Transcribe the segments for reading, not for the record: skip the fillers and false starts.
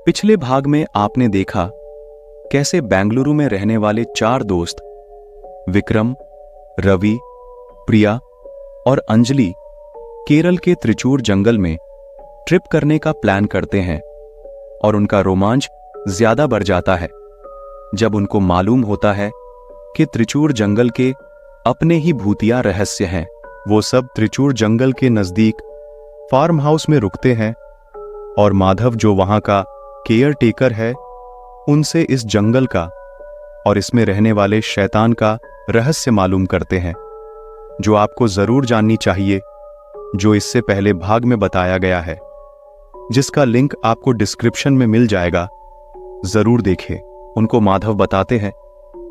पिछले भाग में आपने देखा कैसे बेंगलुरु में रहने वाले 4 दोस्त विक्रम, रवि, प्रिया और अंजलि केरल के त्रिचूर जंगल में ट्रिप करने का प्लान करते हैं और उनका रोमांच ज्यादा बढ़ जाता है जब उनको मालूम होता है कि त्रिचूर जंगल के अपने ही भूतिया रहस्य हैं। वो सब त्रिचूर जंगल के नजदीक फार्म हाउस में रुकते हैं और माधव, जो वहां का केयर टेकर है, उनसे इस जंगल का और इसमें रहने वाले शैतान का रहस्य मालूम करते हैं, जो आपको जरूर जाननी चाहिए, जो इससे पहले भाग में बताया गया है, जिसका लिंक आपको डिस्क्रिप्शन में मिल जाएगा। जरूर देखें। उनको माधव बताते हैं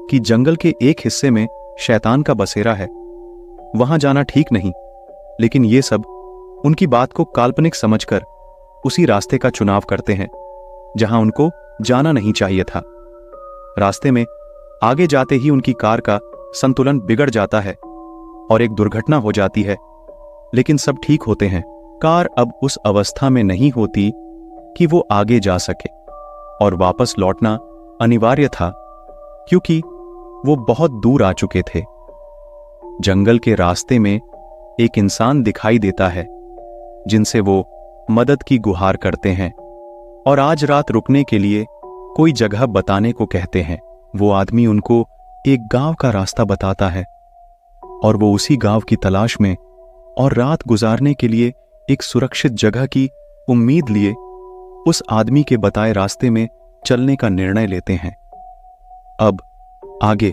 कि जंगल के एक हिस्से में शैतान का बसेरा है, वहां जाना ठीक नहीं, लेकिन ये सब उनकी बात को काल्पनिक समझकर उसी रास्ते का चुनाव करते हैं जहां उनको जाना नहीं चाहिए था। रास्ते में आगे जाते ही उनकी कार का संतुलन बिगड़ जाता है और एक दुर्घटना हो जाती है, लेकिन सब ठीक होते हैं। कार अब उस अवस्था में नहीं होती कि वो आगे जा सके और वापस लौटना अनिवार्य था क्योंकि वो बहुत दूर आ चुके थे। जंगल के रास्ते में एक इंसान दिखाई देता है जिनसे वो मदद की गुहार करते हैं और आज रात रुकने के लिए कोई जगह बताने को कहते हैं। वो आदमी उनको एक गांव का रास्ता बताता है और वो उसी गांव की तलाश में और रात गुजारने के लिए एक सुरक्षित जगह की उम्मीद लिए उस आदमी के बताए रास्ते में चलने का निर्णय लेते हैं। अब आगे।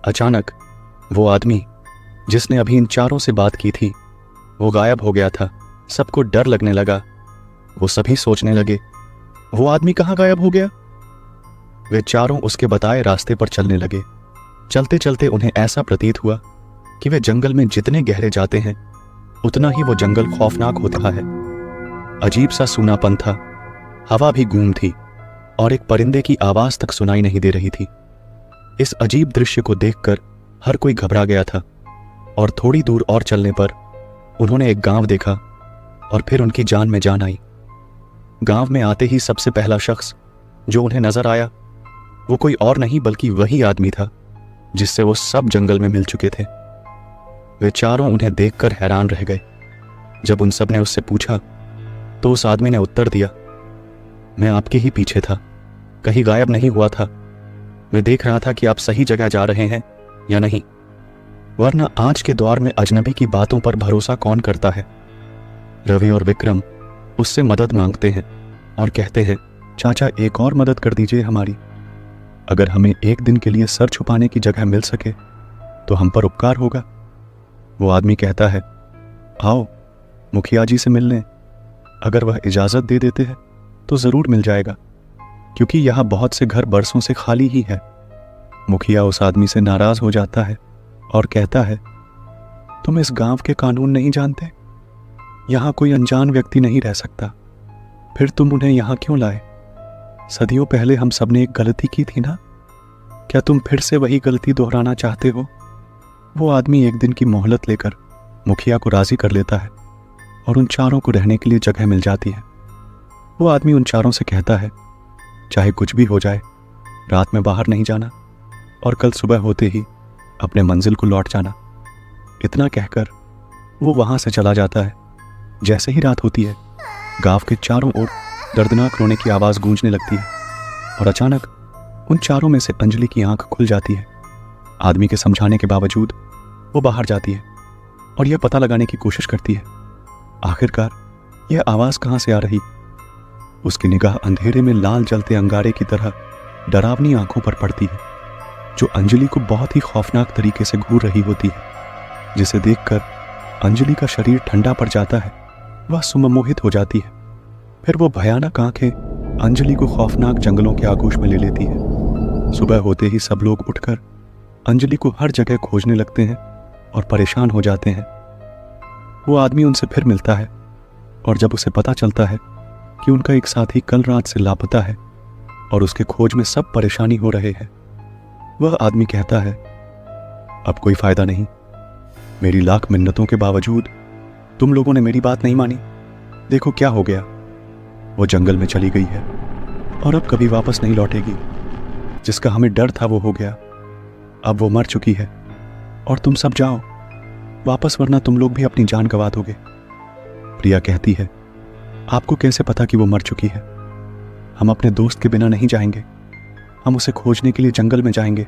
अचानक वो आदमी जिसने अभी इन चारों से बात की थी, वो गायब हो गया था। सबको डर लगने लगा। वो सभी सोचने लगे, वो आदमी कहाँ गायब हो गया? वे चारों उसके बताए रास्ते पर चलने लगे। चलते चलते उन्हें ऐसा प्रतीत हुआ कि वे जंगल में जितने गहरे जाते हैं उतना ही वो जंगल खौफनाक होता है। अजीब सा सूनापन था, हवा भी गूंग थी और एक परिंदे की आवाज तक सुनाई नहीं दे रही थी। इस अजीब दृश्य को देखकर हर कोई घबरा गया था और थोड़ी दूर और चलने पर उन्होंने एक गांव देखा और फिर उनकी जान में जान आई। गांव में आते ही सबसे पहला शख्स जो उन्हें नजर आया वो कोई और नहीं बल्कि वही आदमी था जिससे वो सब जंगल में मिल चुके थे। वे चारों उन्हें देखकर हैरान रह गए। जब उन सब ने उससे पूछा तो उस आदमी ने उत्तर दिया, मैं आपके ही पीछे था, कहीं गायब नहीं हुआ था। मैं देख रहा था कि आप सही जगह जा रहे हैं या नहीं, वरना आज के दौर में अजनबी की बातों पर भरोसा कौन करता है। रवि और विक्रम उससे मदद मांगते हैं और कहते हैं, चाचा एक और मदद कर दीजिए हमारी। अगर हमें एक दिन के लिए सर छुपाने की जगह मिल सके तो हम पर उपकार होगा। वो आदमी कहता है, आओ मुखिया जी से मिल लें, अगर वह इजाज़त दे देते हैं तो ज़रूर मिल जाएगा, क्योंकि यहाँ बहुत से घर बरसों से खाली ही है। मुखिया उस आदमी से नाराज़ हो जाता है और कहता है, तुम इस गांव के कानून नहीं जानते, यहाँ कोई अनजान व्यक्ति नहीं रह सकता, फिर तुम उन्हें यहाँ क्यों लाए? सदियों पहले हम सबने एक गलती की थी ना, क्या तुम फिर से वही गलती दोहराना चाहते हो? वो आदमी एक दिन की मोहलत लेकर मुखिया को राजी कर लेता है और उन चारों को रहने के लिए जगह मिल जाती है। वो आदमी उन चारों से कहता है, चाहे कुछ भी हो जाए, रात में बाहर नहीं जाना और कल सुबह होते ही अपने मंजिल को लौट जाना। इतना कहकर वो वहां से चला जाता है। जैसे ही रात होती है, गांव के चारों ओर दर्दनाक रोने की आवाज गूंजने लगती है और अचानक उन चारों में से अंजलि की आंख खुल जाती है। आदमी के समझाने के बावजूद वो बाहर जाती है और यह पता लगाने की कोशिश करती है आखिरकार यह आवाज कहां से आ रही। उसकी निगाह अंधेरे में लाल जलते अंगारे की तरह डरावनी आंखों पर पड़ती है, जो अंजलि को बहुत ही खौफनाक तरीके से घूर रही होती है, जिसे देखकर अंजलि का शरीर ठंडा पड़ जाता है। वह सम्मोहित हो जाती है। फिर वो भयानक आंखें अंजलि को खौफनाक जंगलों के आगोश में ले लेती है। सुबह होते ही सब लोग उठकर अंजलि को हर जगह खोजने लगते हैं और परेशान हो जाते हैं। वो आदमी उनसे फिर मिलता है और जब उसे पता चलता है कि उनका एक साथी कल रात से लापता है और उसके खोज में सब परेशानी हो रहे हैं, वह आदमी कहता है, अब कोई फायदा नहीं, मेरी लाख मिन्नतों के बावजूद तुम लोगों ने मेरी बात नहीं मानी, देखो क्या हो गया। वो जंगल में चली गई है और अब कभी वापस नहीं लौटेगी। जिसका हमें डर था वो हो गया, अब वो मर चुकी है। और तुम सब जाओ वापस, वरना तुम लोग भी अपनी जान गंवा दोगे। प्रिया कहती है, आपको कैसे पता कि वो मर चुकी है? हम अपने दोस्त के बिना नहीं जाएंगे, हम उसे खोजने के लिए जंगल में जाएंगे,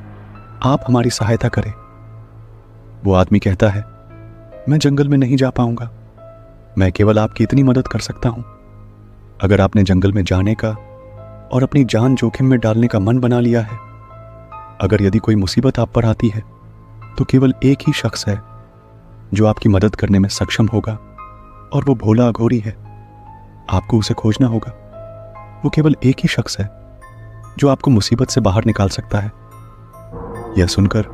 आप हमारी सहायता करें। वो आदमी कहता है, मैं जंगल में नहीं जा पाऊंगा, मैं केवल आपकी इतनी मदद कर सकता हूं। अगर आपने जंगल में जाने का और अपनी जान जोखिम में डालने का मन बना लिया है, अगर यदि कोई मुसीबत आप पर आती है, तो केवल एक ही शख्स है जो आपकी मदद करने में सक्षम होगा, और वो भोला अघोरी है। आपको उसे खोजना होगा। वो केवल एक ही शख्स है जो आपको मुसीबत से बाहर निकाल सकता है। यह सुनकर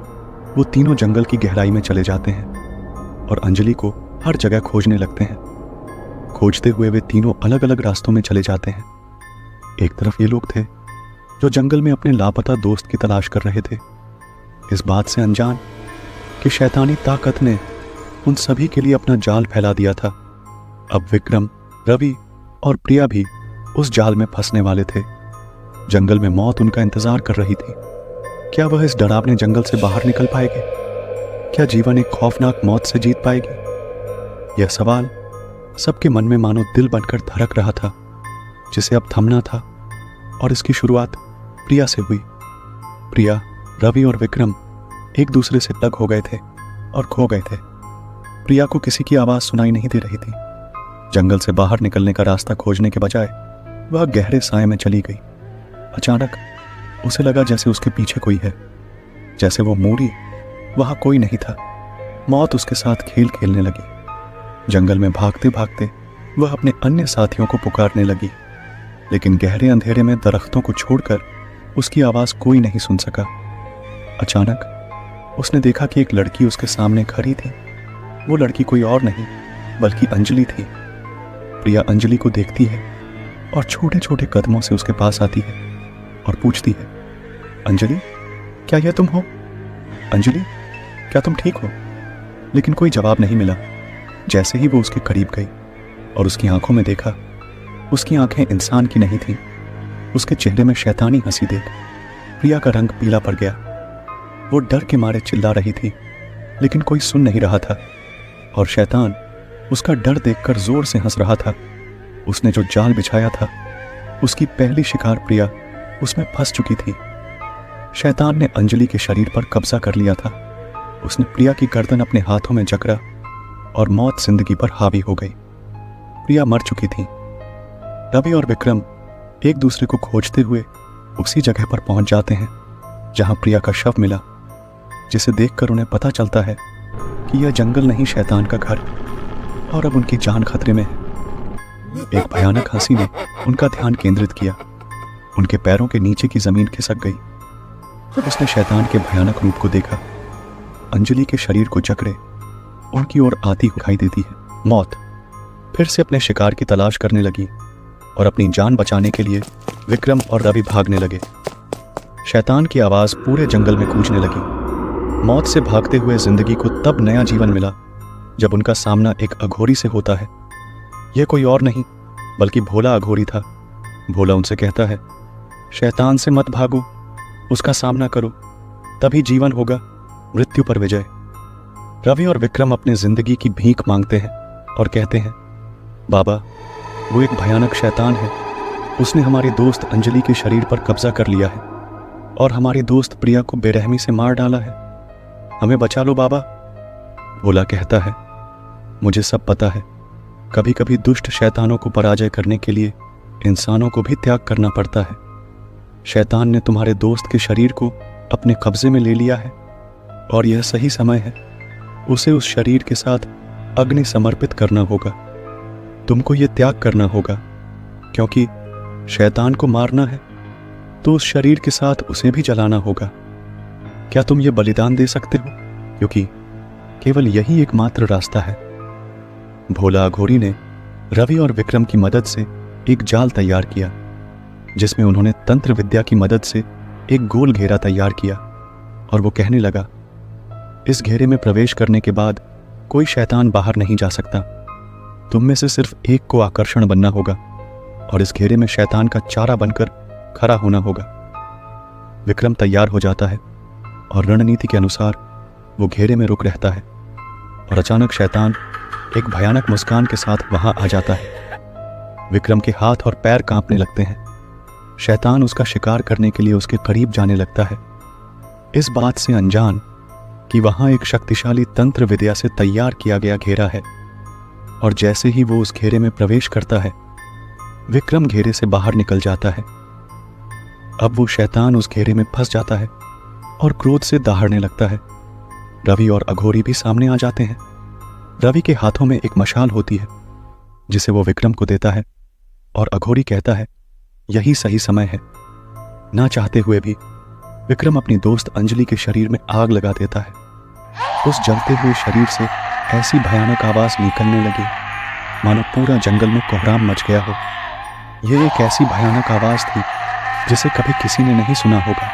वो तीनों जंगल की गहराई में चले जाते हैं और अंजलि को हर जगह खोजने लगते हैं। खोजते हुए वे तीनों अलग अलग रास्तों में चले जाते हैं। एक तरफ ये लोग थे जो जंगल में अपने लापता दोस्त की तलाश कर रहे थे, इस बात से अनजान कि शैतानी ताकत ने उन सभी के लिए अपना जाल फैला दिया था। अब विक्रम, रवि और प्रिया भी उस जाल में फंसने वाले थे। जंगल में मौत उनका इंतजार कर रही थी। क्या वह इस डरावने जंगल से बाहर निकल पाएंगे? क्या जीवन एक खौफनाक मौत से जीत पाएगी? यह सवाल सबके मन में मानो दिल बनकर धड़क रहा था, जिसे अब थमना था। और इसकी शुरुआत प्रिया से हुई। प्रिया, रवि और विक्रम एक दूसरे से अलग हो गए थे और खो गए थे। प्रिया को किसी की आवाज सुनाई नहीं दे रही थी। जंगल से बाहर निकलने का रास्ता खोजने के बजाय वह गहरे साए में चली गई। अचानक उसे लगा जैसे उसके पीछे कोई है। जैसे वो मुड़ी, वहां कोई नहीं था। मौत उसके साथ खेल खेलने लगी। जंगल में भागते भागते वह अपने अन्य साथियों को पुकारने लगी, लेकिन गहरे अंधेरे में दरख्तों को छोड़कर उसकी आवाज कोई नहीं सुन सका। अचानक उसने देखा कि एक लड़की उसके सामने खड़ी थी। वो लड़की कोई और नहीं बल्कि अंजलि थी। प्रिया अंजलि को देखती है और छोटे छोटे कदमों से उसके पास आती है और पूछती है, अंजलि, क्या यह तुम हो? अंजलि, क्या तुम ठीक हो? लेकिन कोई जवाब नहीं मिला। जैसे ही वो उसके करीब गई और उसकी आंखों में देखा, उसकी आंखें इंसान की नहीं थीं। उसके चेहरे में शैतानी हंसी देख प्रिया का रंग पीला पड़ गया। वो डर के मारे चिल्ला रही थी, लेकिन कोई सुन नहीं रहा था। और शैतान उसका डर देखकर जोर से हंस रहा था। उसने जो जाल बिछाया था, उसकी पहली शिकार प्रिया उसमें फंस चुकी थी। शैतान ने अंजलि के शरीर पर कब्जा कर लिया था। उसने प्रिया की गर्दन अपने हाथों में जकड़ा और मौत जिंदगी पर हावी हो गई। प्रिया मर चुकी थी। रवि और विक्रम एक दूसरे को खोजते हुए उसी जगह पर पहुंच जाते हैं जहां प्रिया का शव मिला, जिसे देखकर उन्हें पता चलता है कि यह जंगल नहीं, शैतान का घर, और अब उनकी जान खतरे में है। एक भयानक हंसी ने उनका ध्यान केंद्रित किया। उनके पैरों के नीचे की जमीन खिसक गई। उसने शैतान के भयानक रूप को देखा। अंजलि के शरीर को जकड़े उनकी ओर आती दिखाई देती है। मौत फिर से अपने शिकार की तलाश करने लगी और अपनी जान बचाने के लिए विक्रम और रवि भागने लगे। शैतान की आवाज पूरे जंगल में गूंजने लगी। मौत से भागते हुए जिंदगी को तब नया जीवन मिला जब उनका सामना एक अघोरी से होता है। यह कोई और नहीं बल्कि भोला अघोरी था। भोला उनसे कहता है, शैतान से मत भागो, उसका सामना करो, तभी जीवन होगा, मृत्यु पर विजय। रवि और विक्रम अपने जिंदगी की भीख मांगते हैं और कहते हैं, बाबा, वो एक भयानक शैतान है। उसने हमारे दोस्त अंजलि के शरीर पर कब्जा कर लिया है और हमारी दोस्त प्रिया को बेरहमी से मार डाला है। हमें बचा लो बाबा। भोला कहता है, मुझे सब पता है। कभी कभी दुष्ट शैतानों को पराजय करने के लिए इंसानों को भी त्याग करना पड़ता है। शैतान ने तुम्हारे दोस्त के शरीर को अपने कब्जे में ले लिया है और यह सही समय है उसे उस शरीर के साथ अग्नि समर्पित करना होगा। तुमको यह त्याग करना होगा, क्योंकि शैतान को मारना है तो उस शरीर के साथ उसे भी जलाना होगा। क्या तुम ये बलिदान दे सकते हो? क्योंकि केवल यही एकमात्र रास्ता है। भोला अघोरी ने रवि और विक्रम की मदद से एक जाल तैयार किया, जिसमें उन्होंने तंत्र विद्या की मदद से एक गोल घेरा तैयार किया और वो कहने लगा, इस घेरे में प्रवेश करने के बाद कोई शैतान बाहर नहीं जा सकता। तुम में से सिर्फ एक को आकर्षण बनना होगा और इस घेरे में शैतान का चारा बनकर खड़ा होना होगा। विक्रम तैयार हो जाता है और रणनीति के अनुसार वो घेरे में रुक रहता है और अचानक शैतान एक भयानक मुस्कान के साथ वहां आ जाता है। विक्रम के हाथ और पैर कांपने लगते हैं। शैतान उसका शिकार करने के लिए उसके करीब जाने लगता है, इस बात से अनजान कि वहां एक शक्तिशाली तंत्र विद्या से तैयार किया गया घेरा है। और जैसे ही वो उस घेरे में प्रवेश करता है, विक्रम घेरे से बाहर निकल जाता है। अब वो शैतान उस घेरे में फंस जाता है और क्रोध से दहाड़ने लगता है। रवि और अघोरी भी सामने आ जाते हैं। रवि के हाथों में एक मशाल होती है जिसे वो विक्रम को देता है और अघोरी कहता है यही सही समय है। ना चाहते हुए भी विक्रम अपनी दोस्त अंजलि के शरीर में आग लगा देता है। उस जलते हुए शरीर से ऐसी भयानक आवाज निकलने लगी मानो पूरा जंगल में कोहराम मच गया हो। यह एक ऐसी भयानक आवाज थी जिसे कभी किसी ने नहीं सुना होगा।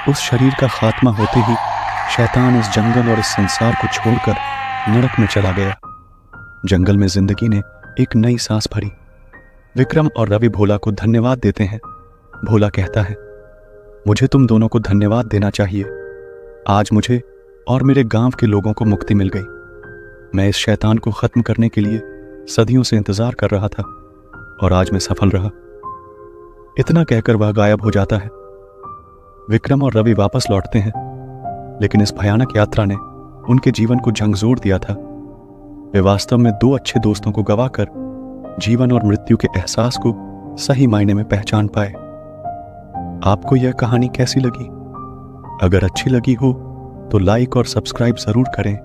उस शरीर का खात्मा होते ही शैतान इस जंगल और इस संसार को छोड़कर नरक में चला गया। जंगल में जिंदगी ने एक नई सांस भरी। विक्रम और रवि भोला को धन्यवाद देते हैं। भोला कहता है मुझे तुम दोनों को धन्यवाद देना चाहिए। आज मुझे और मेरे गांव के लोगों को मुक्ति मिल गई। मैं इस शैतान को खत्म करने के लिए सदियों से इंतजार कर रहा था और आज मैं सफल रहा। इतना कहकर वह गायब हो जाता है। विक्रम और रवि वापस लौटते हैं, लेकिन इस भयानक यात्रा ने उनके जीवन को झंझोर दिया था। वे वास्तव में दो अच्छे दोस्तों को गवाकर जीवन और मृत्यु के एहसास को सही मायने में पहचान पाए। आपको यह कहानी कैसी लगी? अगर अच्छी लगी हो तो लाइक और सब्सक्राइब जरूर करें।